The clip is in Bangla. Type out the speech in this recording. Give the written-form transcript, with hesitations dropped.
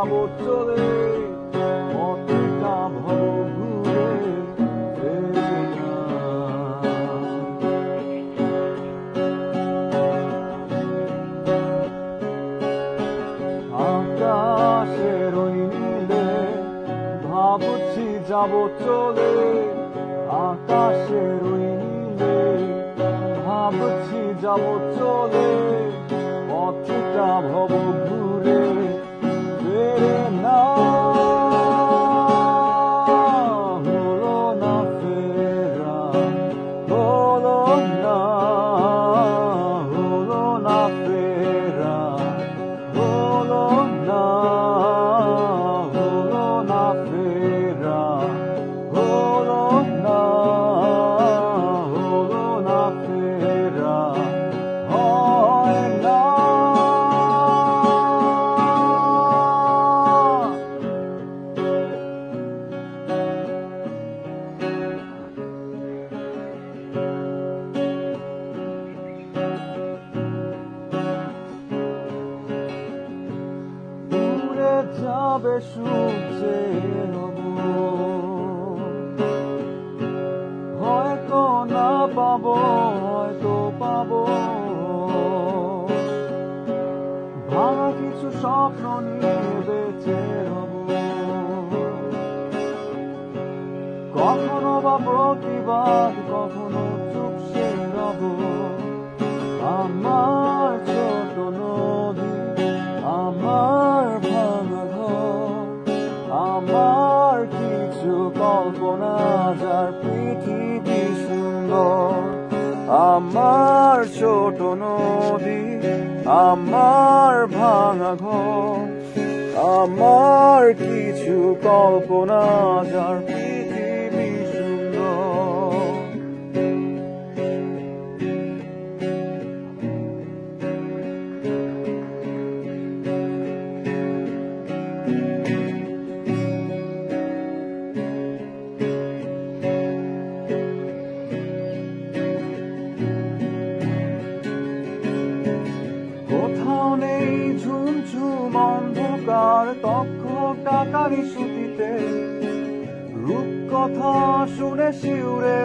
যাব চলে, পথটা ভব ঘুরে ফেরে না। আকাশের ওই নীলে ভাবছি যাব চলে, আকাশের ওই নীলে ভাবছি যাব চলে, পথটা ভব ঘুরে ফেরে না। হলো না ফেরা, হলো না, হলো না ফেরা, হলো না, হলো না ফেরা, হলো না, হলো না ফেরা, হয় না। উড়ে যাবে সূর্যের রব, হয়তো না পাবো, হয়তো পাবো। ভাঙা কিছু স্বপ্ন নিয়ে বেঁচে রব, কখনো বা প্রতিবাদ, কখনো চুপসে রব। আমার ছোট নদী, আমার ভাঙা ঘর, আমার কিছু কল্পনা যার পৃথিবী সুন্দর। আমার ছোট নদী, আমার ভাঙা ঘর, আমার কিছু কল্পনা যার পৃথিবী সুন্দর। কোথাও নেই ঝুমঝুম অন্ধকার, তক্ষ টাকারি সুতিতে রূপকথা শুনে শিউরে